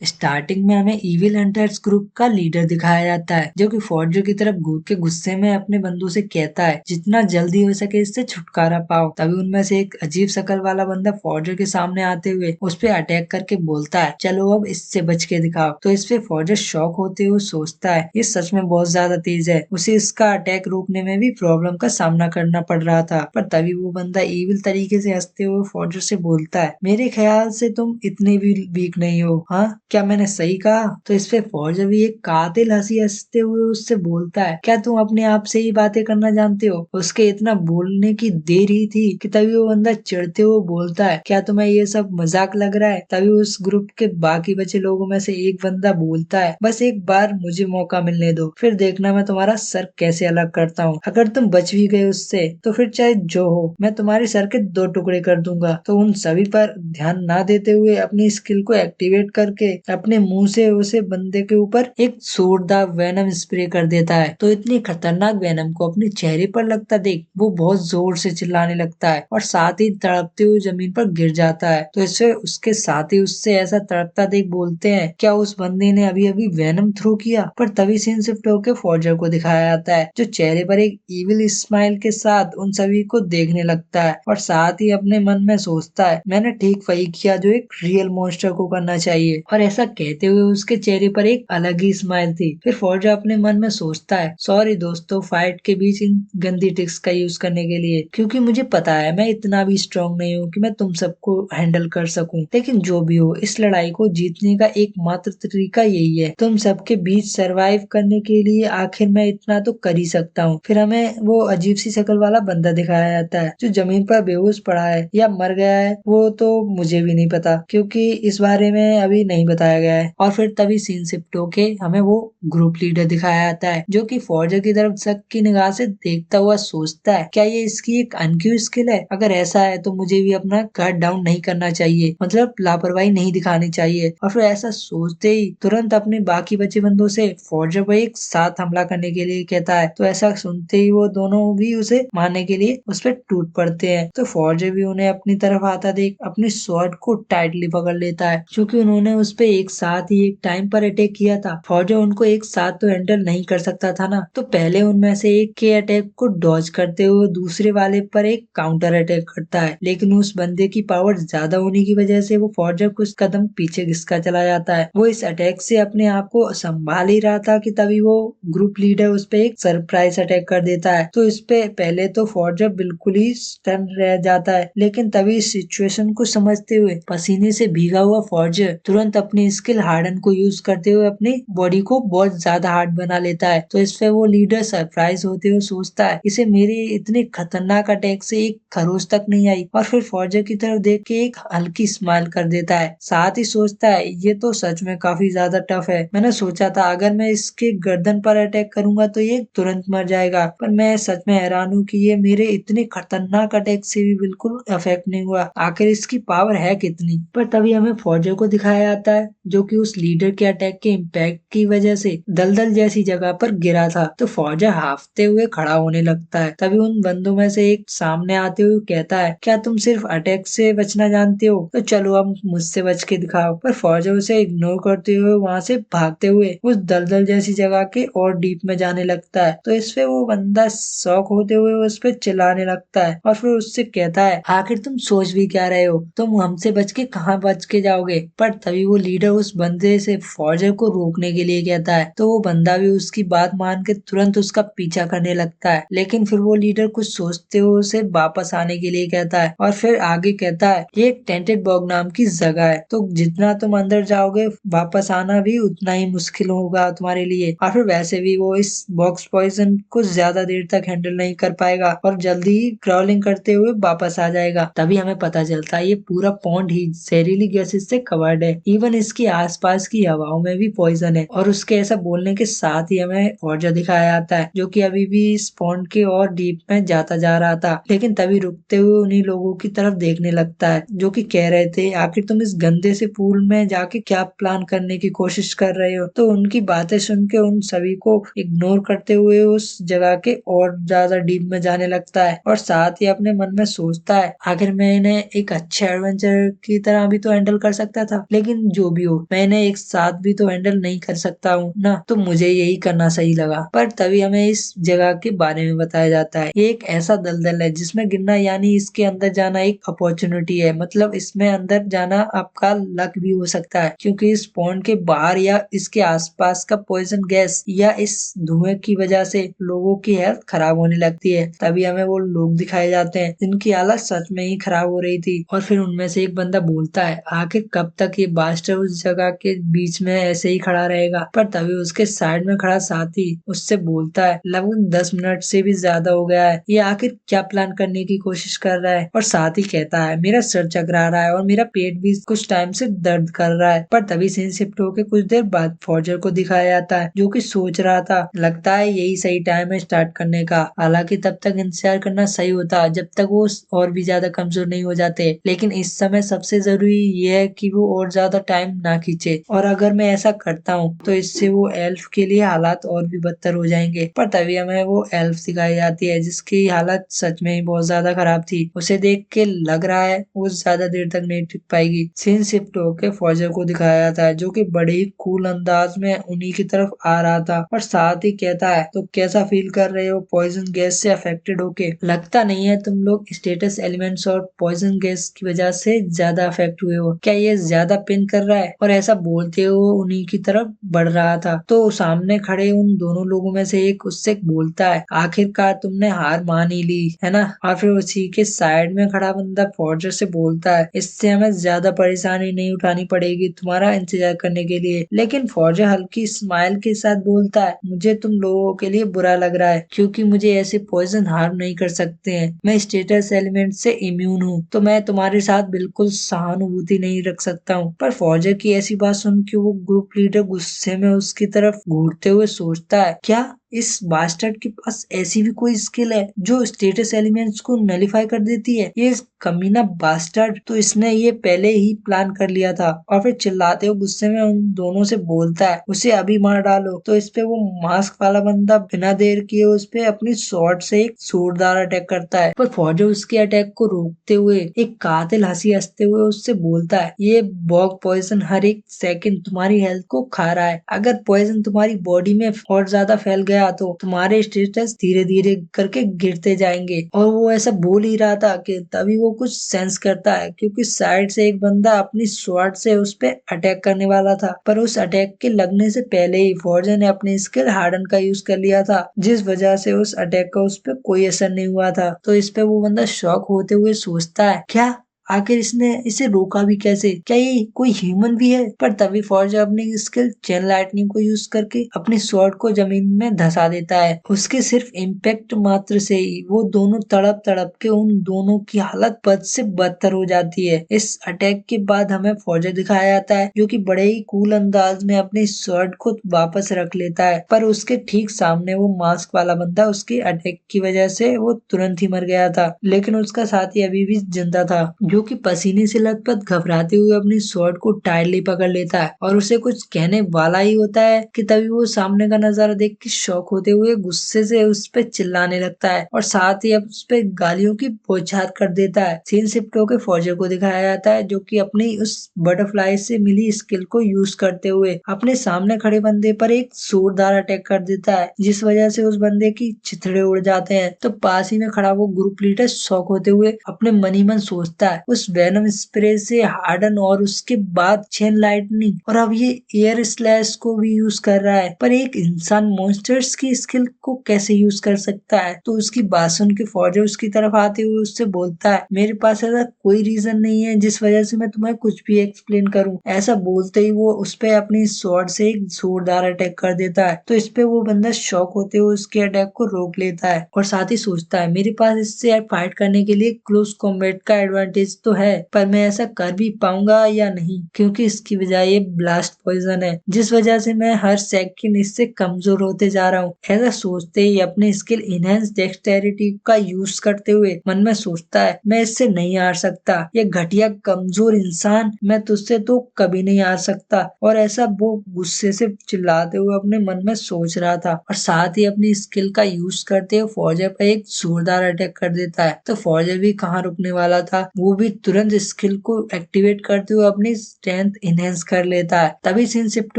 Starting में हमें evil hunters group का लीडर दिखाया जाता है जो कि फॉर्जर की तरफ घूर के गुस्से में अपने बंदू से कहता है जितना जल्दी हो सके इससे छुटकारा पाओ। तभी उनमें से एक अजीब शकल वाला बंदा फॉर्जर के सामने आते हुए उस पे अटैक करके बोलता है चलो अब इससे बच के दिखाओ। तो इस पे फॉर्जर शॉक होते हुए सोचता है ये सच में बहुत ज्यादा तेज है, उसे इसका अटैक रोकने में भी प्रॉब्लम का सामना करना पड़ रहा था। पर तभी वो बंदा इविल तरीके से हंसते हुए फॉर्जर से बोलता है मेरे ख्याल से तुम इतने भी वीक नहीं हो। हाँ, क्या मैंने सही कहा? तो इस पे फौज भी एक कातिल हंसी हंसते हुए उससे बोलता है क्या तुम अपने आप से ही बातें करना जानते हो? उसके इतना बोलने की देर ही थी कि तभी वो बंदा चिढ़ते हुए बोलता है क्या तुम्हें ये सब मजाक लग रहा है? तभी उस ग्रुप के बाकी बचे लोगों में से एक बंदा बोलता है बस एक बार मुझे मौका मिलने दो, फिर देखना मैं तुम्हारा सर कैसे अलग करता हूँ। अगर तुम बच भी गए उससे तो फिर चाहे जो हो मैं तुम्हारे सर के दो टुकड़े कर दूंगा। तो उन सभी पर ध्यान ना देते हुए अपनी स्किल को एक्टिवेट करके अपने मुंह से उसे बंदे के ऊपर एक जोरदार वेनम स्प्रे कर देता है। तो इतनी खतरनाक वेनम को अपने चेहरे पर लगता देख वो बहुत जोर से चिल्लाने लगता है और साथ ही तड़पते हुए जमीन पर गिर जाता है। तो इससे उसके साथ ही उससे ऐसा तड़पता देख बोलते हैं क्या उस बंदे ने अभी अभी वेनम थ्रो किया? पर तभी सीन शिफ्ट होकर फॉर्जर को दिखाया जाता है जो चेहरे पर एक इविल स्माइल के साथ उन सभी को देखने लगता है और साथ ही अपने मन में सोचता है मैंने ठीक वही किया जो एक रियल मॉन्स्टर को करना चाहिए। और ऐसा कहते हुए उसके चेहरे पर एक अलग ही स्माइल थी। फिर फौजा अपने मन में सोचता है सॉरी दोस्तों फाइट के बीच इन गंदी ट्रिक्स का यूज करने के लिए, क्योंकि मुझे पता है मैं इतना भी स्ट्रांग नहीं हूँ कि मैं तुम सबको हैंडल कर सकूं। लेकिन जो भी हो इस लड़ाई को जीतने का एकमात्र तरीका यही है, तुम सबके बीच सरवाइव करने के लिए आखिर मैं इतना तो कर ही सकता हूँ। फिर हमें वो अजीब सी शक्ल वाला बंदा दिखाया जाता है जो जमीन पर बेहोश पड़ा है या मर गया है वो तो मुझे भी नहीं पता क्योंकि इस बारे में अभी नहीं बताया गया है। और फिर तभी सीन शिफ्ट होके हमें वो ग्रुप लीडर दिखाया जाता है जो कि फौजा की तरफ शक की निगाह से देखता हुआ सोचता है क्या ये इसकी एक अनक्यू स्किल है? अगर ऐसा है तो मुझे भी अपना गार्ड डाउन नहीं करना चाहिए, मतलब लापरवाही नहीं दिखानी चाहिए। और फिर ऐसा सोचते ही तुरंत अपने बाकी बचे बंदों से फौजा पर एक साथ हमला करने के लिए कहता है। तो ऐसा सुनते ही वो दोनों भी उसे मारने के लिए उस पर टूट पड़ते हैं। तो फौजा भी उन्हें अपनी तरफ आता देख अपनी स्वॉर्ड को टाइटली पकड़ लेता है क्योंकि उन्होंने उस पे एक साथ ही एक टाइम पर अटैक किया था। फौजा उनको एक साथ तो हैंडल नहीं कर सकता था ना, तो पहले उनमें से एक के अटैक को डॉज करते हुए दूसरे वाले पर एक काउंटर अटैक करता है। लेकिन उस बंदे की पावर ज्यादा होने की वजह से वो फौजा कुछ कदम पीछे घिसका चला जाता है। वो इस अटैक से अपने आप को संभाल ही रहा था कि तभी वो ग्रुप लीडर उस पे एक सरप्राइज अटैक कर देता है। तो इस पे पहले तो फौजा बिल्कुल ही स्टन रह जाता है, लेकिन तभी इस सिचुएशन को समझते हुए पसीने से भीगा हुआ फौजी तुरंत अपनी स्किल हार्डन को यूज करते हुए अपनी बॉडी को बहुत ज्यादा हार्ड बना लेता है। तो इस पे वो लीडर सरप्राइज होते हुए सोचता है इसे मेरे इतने खतरनाक अटैक से एक खरोच तक नहीं आई, और फिर फौजी की तरफ देख के एक हल्की स्माइल कर देता है। साथ ही सोचता है ये तो सच में काफी ज्यादा टफ है, मैंने सोचा था अगर मैं इसके गर्दन पर अटैक करूंगा तो ये तुरंत मर जाएगा, पर मैं सच में हैरान हूँ कि ये मेरे इतने खतरनाक अटैक से भी बिल्कुल अफेक्ट नहीं हुआ। आखिर इसकी पावर है कितनी? पर तभी हमें फौजी को दिखाया जाता है जो कि उस लीडर के अटैक के इम्पैक्ट की वजह से दलदल जैसी जगह पर गिरा था। तो फौजी हाफते हुए खड़ा होने लगता है। तभी उन बंदों में से एक सामने आते हुए कहता है क्या तुम सिर्फ अटैक से बचना जानते हो? तो चलो अब मुझसे बच के दिखाओ। पर फौजी उसे इग्नोर करते हुए वहां से भागते हुए उस दलदल जैसी जगह के और डीप में जाने लगता है। तो इस पे वो बंदा शॉक होते हुए उस पे चिल्लाने लगता है और फिर उससे कहता है आखिर तुम सोच भी क्या रहे हो, तुम हमसे बच के कहाँ बच के जाओगे? पर तभी वो लीडर उस बंदे से फौजी को रोकने के लिए कहता है। तो वो बंदा भी उसकी बात मान के तुरंत उसका पीछा करने लगता है, लेकिन फिर वो लीडर कुछ सोचते हुए उसे वापस आने के लिए कहता है और फिर आगे कहता है ये एक टेंटेड बॉग नाम की जगह है, तो जितना तुम अंदर जाओगे वापस आना भी उतना ही मुश्किल होगा तुम्हारे लिए, और फिर वैसे भी वो इस बॉक्स पॉइजन को ज्यादा देर तक हैंडल नहीं कर पाएगा और जल्दी ही क्राउलिंग करते हुए वापस आ जाएगा। तभी हमें पता चलता है ये पूरा पॉन्ड ही जहरीली गैसेस से कवर्ड है, इवन इसके आसपास की हवाओं में भी पॉइजन है। और उसके ऐसा बोलने के साथ ही हमें फौजा दिखाया जाता है जो कि अभी भी इस पॉन्ड के और डीप में जाता जा रहा था, लेकिन तभी रुकते हुए उन्हीं लोगों की तरफ देखने लगता है जो कि कह रहे थे आखिर तुम इस गंदे से पूल में जाके क्या प्लान करने की कोशिश कर रहे हो? तो उनकी बातें सुन के उन सभी को इग्नोर करते हुए उस जगह के और ज्यादा डीप में जाने लगता है और साथ ही अपने मन में सोचता है आखिर मैं इन्हें एक अच्छे एडवेंचर की तरह भी तो हैंडल कर सकता था, लेकिन जो भी हो, मैं इन्हें एक साथ भी तो हैंडल नहीं कर सकता हूँ ना, तो मुझे यही करना सही लगा। पर तभी हमें इस जगह के बारे में बताया जाता है। ये एक ऐसा दलदल है जिसमें गिरना यानी इसके अंदर जाना एक अपॉर्चुनिटी है, मतलब इसमें अंदर जाना आपका लक भी हो सकता है, क्योंकि इस पॉन्ड के बाहर या इसके आसपास का पॉइजन गैस या इस धुएं की वजह से लोगों की हेल्थ खराब होने लगती है। तभी हमें वो लोग दिखाए जाते हैं जिनकी हालत सच में ही खराब हो रही थी। और फिर उनमें से एक बंदा बोलता है, आखिर कब तक ये बास्टर उस जगह के बीच में ऐसे ही खड़ा रहेगा। पर तभी उसके साइड में खड़ा साथी उससे बोलता है, लगभग 10 मिनट से भी ज्यादा हो गया है, ये आखिर क्या प्लान करने की कोशिश कर रहा है। और साथी कहता है, मेरा सर चकरा रहा है और मेरा पेट भी कुछ टाइम से दर्द कर रहा है। पर तभी सीन शिफ्ट होकर कुछ देर बाद फॉर्जर को दिखाया जाता है, जो कि सोच रहा था, लगता है यही सही टाइम है स्टार्ट करने का। हालांकि तब तक इंतजार करना सही होता जब तक वो और भी ज्यादा कमजोर नहीं हो जाते, लेकिन इस समय सबसे जरूरी ये है कि वो और ज्यादा टाइम ना खींचे। और अगर मैं ऐसा करता हूँ तो इससे वो एल्फ के लिए हालात और भी बदतर हो जाएंगे। पर तभी हमें वो एल्फ दिखाई जाती है जिसकी हालत सच में ही बहुत ज्यादा खराब थी। उसे देख के लग रहा है वो ज्यादा देर तक नहीं टिक पाएगी। सीन शिफ्ट होकर फौजर को दिखाया जाता है, जो कि बड़े ही कूल अंदाज में उन्हीं की तरफ आ रहा था और साथ ही कहता है, तो कैसा फील कर रहे हो पॉइजन गैस से अफेक्टेड होके? लगता नहीं है तुम लोग स्टेटस एलिमेंट्स और पॉइजन गैस की वजह से ज्यादा अफेक्ट हुए हो। क्या ये ज्यादा पिन कर रहा है? और ऐसा बोलते हुए उन्हीं की तरफ बढ़ रहा था, तो सामने खड़े उन दोनों लोगों में से एक उससे बोलता है, आखिरकार तुमने हार मान ही ली है ना। और फिर उसी के साइड में खड़ा बंदा फॉर्जर से बोलता है, इससे हमें ज्यादा परेशानी नहीं उठानी पड़ेगी तुम्हारा इंतजार करने के लिए। लेकिन फॉर्जर हल्की स्माइल के साथ बोलता है, मुझे तुम लोगों के लिए बुरा लग रहा है, क्योंकि मुझे ऐसे पॉइजन हार्म नहीं कर सकते हैं। मैं स्टेटस एलिमेंट से इम्यून हूँ, तो मैं तुम्हारे साथ बिल्कुल सहानुभूति नहीं रख सकता हूँ। पर फौजर की ऐसी बात सुन के वो ग्रुप लीडर गुस्से में उसकी तरफ घूरते हुए सोचता है, क्या इस बास्टर्ड के पास ऐसी भी कोई स्किल है जो स्टेटस एलिमेंट्स को नलिफाई कर देती है? ये कमीना बास्टर्ड, तो इसने ये पहले ही प्लान कर लिया था। और फिर चिल्लाते हुए गुस्से में उन दोनों से बोलता है, उसे अभी मार डालो। तो इस पे वो मास्क वाला बंदा बिना देर किए उस पे अपनी स्वॉर्ड से एक जोरदार अटैक करता है। पर फौजर उसके अटैक को रोकते हुए एक कातिल हंसी हंसते हुए उससे बोलता है, ये बॉग पॉइजन हर एक सेकंड तुम्हारी हेल्थ को खा रहा है। अगर पॉइजन तुम्हारी बॉडी में और ज्यादा फैल गया तो तुम्हारे स्टेटस धीरे धीरे करके गिरते जाएंगे। और वो ऐसा बोल ही रहा था कि तभी वो कुछ सेंस करता है, क्योंकि साइड से एक बंदा अपनी स्वॉर्ड से उस पे अटैक करने वाला था। पर उस अटैक के लगने से पहले ही फौजर ने अपनी स्किल हार्डन का यूज कर लिया था, जिस वजह से उस अटैक का उस पे कोई असर नहीं हुआ था। तो इस पे वो बंदा शॉक होते हुए सोचता है, क्या आखिर इसने इसे रोका भी कैसे? क्या ये कोई ह्यूमन भी है? पर तभी फौज अपनी स्किल चेन लाइटनिंग को यूज करके अपनी स्वॉर्ड को जमीन में धंसा देता है। उसके सिर्फ इम्पैक्ट मात्र से ही वो दोनों तड़प तड़प के उन दोनों की हालत बद से बदतर हो जाती है। इस अटैक के बाद हमें फौजा दिखाया जाता है, जो कि बड़े ही कूल अंदाज में अपनी स्वॉर्ड को वापस रख लेता है। पर उसके ठीक सामने वो मास्क वाला बंदा उसके अटैक की वजह से वो तुरंत ही मर गया था, लेकिन उसका साथी अभी भी जिंदा था, जो कि पसीने से लथपथ घबराते हुए अपनी स्वॉर्ड को टाइटली पकड़ लेता है और उसे कुछ कहने वाला ही होता है कि तभी वो सामने का नजारा देख के शॉक होते हुए गुस्से से उस पे चिल्लाने लगता है और साथ ही अब उस पे गालियों की बौछार कर देता है। सीन शिफ्ट होकर फौजर को दिखाया जाता है, जो कि अपनी उस बटरफ्लाई से मिली स्किल को यूज करते हुए अपने सामने खड़े बंदे पर एक जोरदार अटैक कर देता है, जिस वजह से उस बंदे की चिथड़े उड़ जाते हैं। तो पास ही में खड़ा वो ग्रुप लीडर शॉक होते हुए अपने मन ही मन सोचता है, उस वेनम स्प्रे से हार्डन और उसके बाद चेन लाइटनिंग और अब ये एयर स्लैश को भी यूज कर रहा है। पर एक इंसान मॉन्स्टर्स की स्किल को कैसे यूज कर सकता है? तो उसकी बात सुन के फौजर उसकी तरफ आते हुए उससे बोलता है, मेरे पास ऐसा कोई रीजन नहीं है जिस वजह से मैं तुम्हें कुछ भी एक्सप्लेन करूं। ऐसा बोलते ही वो उस पे अपनी स्वॉर्ड से एक जोरदार अटैक कर देता है। तो इस पे वो बंदा शॉक होते हुए उसके अटैक को रोक लेता है और साथ ही सोचता है, मेरे पास इससे फाइट करने के लिए क्लोज कॉम्बैट का एडवांटेज तो है, पर मैं ऐसा कर भी पाऊंगा या नहीं, क्योंकि इसकी बजाय ये ब्लास्ट पॉइजन है, जिस वजह से मैं हर सेकंड इससे कमजोर होते जा रहा हूँ। ऐसा सोचते ही अपने स्किल इनहेंस डेक्सटेरिटी का यूज करते हुए मन में सोचता है, मैं इससे नहीं हार सकता, ये घटिया कमजोर इंसान, मैं तुझसे तो कभी नहीं हार सकता। और ऐसा वो गुस्से से चिल्लाते हुए अपने मन में सोच रहा था और साथ ही अपनी स्किल का यूज करते हुए फौजर पर एक जोरदार अटैक कर देता है। तो फौजर भी कहाँ रुकने वाला था, वो भी भी तुरंत स्किल को एक्टिवेट करते हुए अपनी स्ट्रेंथ इनहेंस कर लेता है। तभी सीन शिफ्ट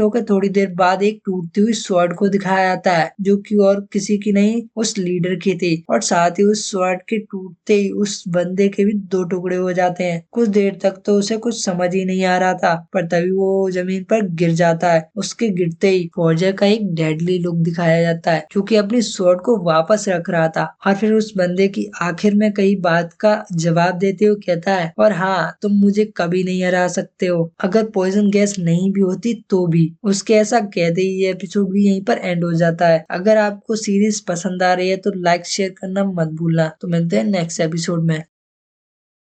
होकर थोड़ी देर बाद एक टूटती हुई स्वॉर्ड को दिखाया जाता है, जो कि और किसी की नहीं उस लीडर की थी। और साथ ही उस स्वॉर्ड के टूटते ही उस बंदे के भी दो टुकड़े हो जाते हैं। कुछ देर तक तो उसे कुछ समझ ही नहीं आ रहा था, पर तभी वो जमीन पर गिर जाता है। उसके गिरते ही फॉर्जर का एक डेडली लुक दिखाया जाता है, जो कि अपनी स्वॉर्ड को वापस रख रहा था। और फिर उस बंदे की आखिर में कई बात का जवाब देते हुए कहता है, और हाँ, तुम मुझे कभी नहीं हरा सकते हो, अगर पॉइजन गैस नहीं भी होती तो भी। उसके ऐसा कहते ही ये एपिसोड भी यहीं पर एंड हो जाता है। अगर आपको सीरीज पसंद आ रही है तो लाइक शेयर करना मत भूलना। तो मिलते हैं नेक्स्ट एपिसोड में।